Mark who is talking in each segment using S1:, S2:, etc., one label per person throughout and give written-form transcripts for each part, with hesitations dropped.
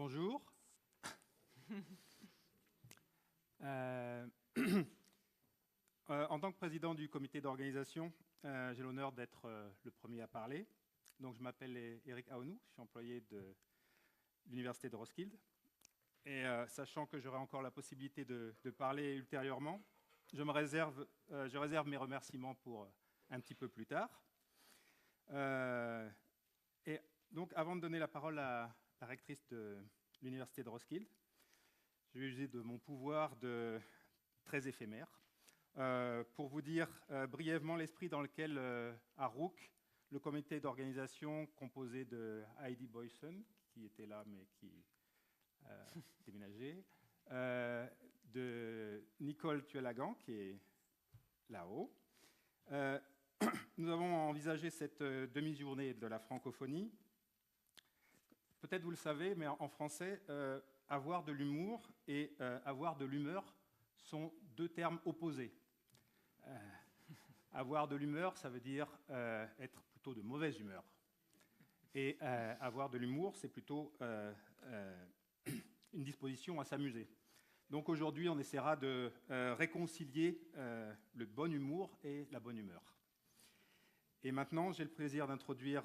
S1: Bonjour. En tant que président du comité d'organisation, j'ai l'honneur d'être le premier à parler. Donc, je m'appelle Eric Aonou, je suis employé de l'Université de Roskilde. Et sachant que j'aurai encore la possibilité de parler ultérieurement, je réserve mes remerciements pour un petit peu plus tard. Et donc, avant de donner la parole à la rectrice de l'Université de Roskilde, je vais user de mon pouvoir très éphémère pour vous dire brièvement l'esprit dans lequel, à Rouk, le comité d'organisation composé de Heidi Boyson, qui était là mais qui déménageait, de Nicole Tuelagan, qui est là-haut. Nous avons envisagé cette demi-journée de la francophonie. Peut-être vous le savez, mais en français, avoir de l'humour et avoir de l'humeur sont deux termes opposés. Avoir de l'humeur, ça veut dire être plutôt de mauvaise humeur. Et avoir de l'humour, c'est plutôt une disposition à s'amuser. Donc aujourd'hui, on essaiera de réconcilier le bon humour et la bonne humeur. Et maintenant, j'ai le plaisir d'introduire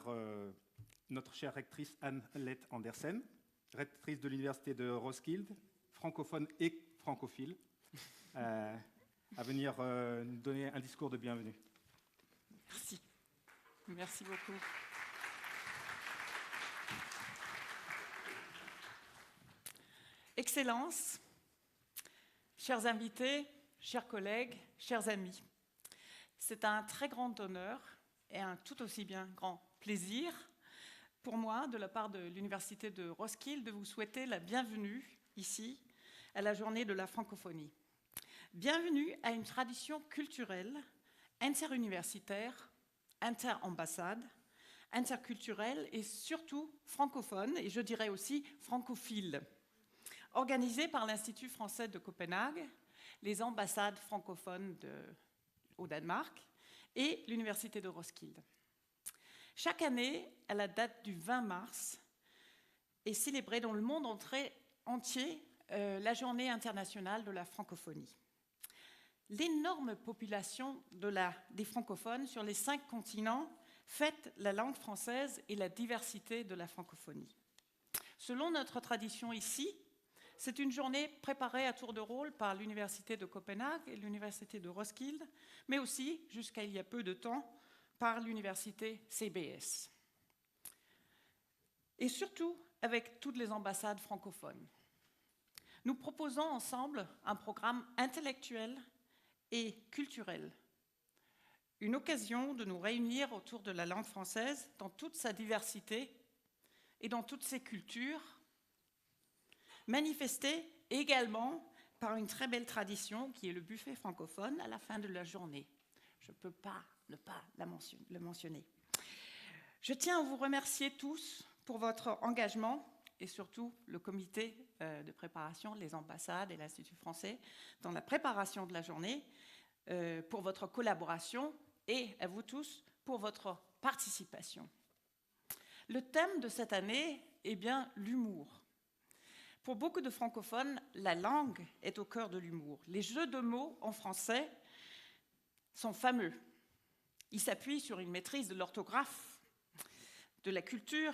S1: notre chère rectrice Anne-Lette Andersen, rectrice de l'Université de Roskilde, francophone et francophile, à venir nous donner un discours de bienvenue.
S2: Merci. Merci beaucoup. Excellences, chers invités, chers collègues, chers amis, c'est un très grand honneur et un tout aussi bien grand plaisir pour moi, de la part de l'Université de Roskilde, de vous souhaiter la bienvenue ici à la journée de la francophonie. Bienvenue à une tradition culturelle, interuniversitaire, interambassade, interculturelle et surtout francophone, et je dirais aussi francophile, organisée par l'Institut français de Copenhague, les ambassades francophones au Danemark et l'Université de Roskilde. Chaque année, à la date du 20 mars, est célébrée dans le monde entier la Journée internationale de la francophonie. L'énorme population des francophones sur les 5 continents fête la langue française et la diversité de la francophonie. Selon notre tradition ici, c'est une journée préparée à tour de rôle par l'Université de Copenhague et l'Université de Roskilde, mais aussi, jusqu'à il y a peu de temps, par l'université CBS. Et surtout avec toutes les ambassades francophones. Nous proposons ensemble un programme intellectuel et culturel. Une occasion de nous réunir autour de la langue française dans toute sa diversité et dans toutes ses cultures, manifestée également par une très belle tradition qui est le buffet francophone à la fin de la journée. Je ne peux pas ne pas le mentionner. Je tiens à vous remercier tous pour votre engagement et surtout le comité de préparation, les ambassades et l'Institut français dans la préparation de la journée, pour votre collaboration et à vous tous pour votre participation. Le thème de cette année est bien l'humour. Pour beaucoup de francophones, la langue est au cœur de l'humour. Les jeux de mots en français sont fameux. Ils s'appuient sur une maîtrise de l'orthographe, de la culture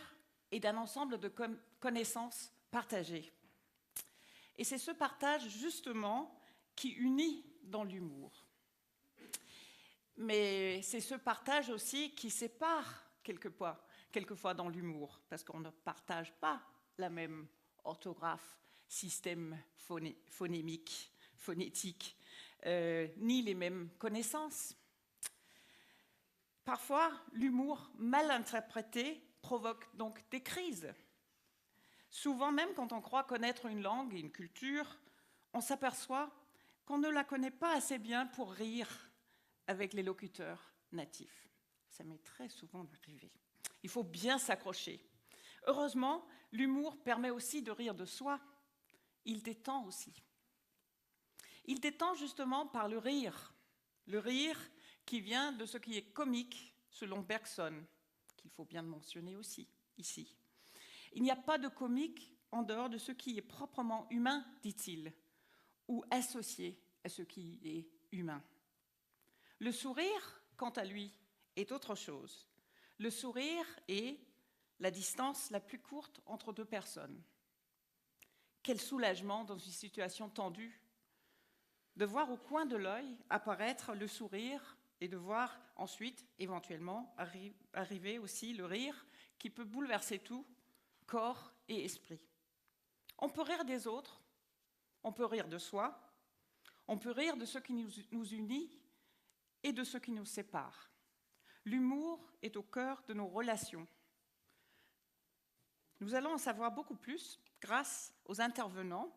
S2: et d'un ensemble de connaissances partagées. Et c'est ce partage, justement, qui unit dans l'humour. Mais c'est ce partage aussi qui sépare quelquefois dans l'humour, parce qu'on ne partage pas la même orthographe, système phonétique, ni les mêmes connaissances. Parfois, l'humour mal interprété provoque donc des crises. Souvent même, quand on croit connaître une langue et une culture, on s'aperçoit qu'on ne la connaît pas assez bien pour rire avec les locuteurs natifs. Ça m'est très souvent arrivé. Il faut bien s'accrocher. Heureusement, l'humour permet aussi de rire de soi. Il détend aussi. Il détend justement par le rire qui vient de ce qui est comique selon Bergson, qu'il faut bien mentionner aussi ici. Il n'y a pas de comique en dehors de ce qui est proprement humain, dit-il, ou associé à ce qui est humain. Le sourire, quant à lui, est autre chose. Le sourire est la distance la plus courte entre deux personnes. Quel soulagement dans une situation tendue de voir au coin de l'œil apparaître le sourire et de voir ensuite, éventuellement, arriver aussi le rire qui peut bouleverser tout, corps et esprit. On peut rire des autres, on peut rire de soi, on peut rire de ce qui nous unit et de ce qui nous sépare. L'humour est au cœur de nos relations. Nous allons en savoir beaucoup plus grâce aux intervenants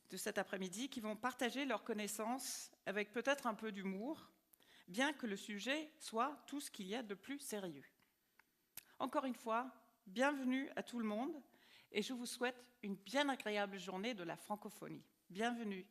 S2: de cet après-midi qui vont partager leurs connaissances avec peut-être un peu d'humour, bien que le sujet soit tout ce qu'il y a de plus sérieux. Encore une fois, bienvenue à tout le monde et je vous souhaite une bien agréable journée de la francophonie. Bienvenue.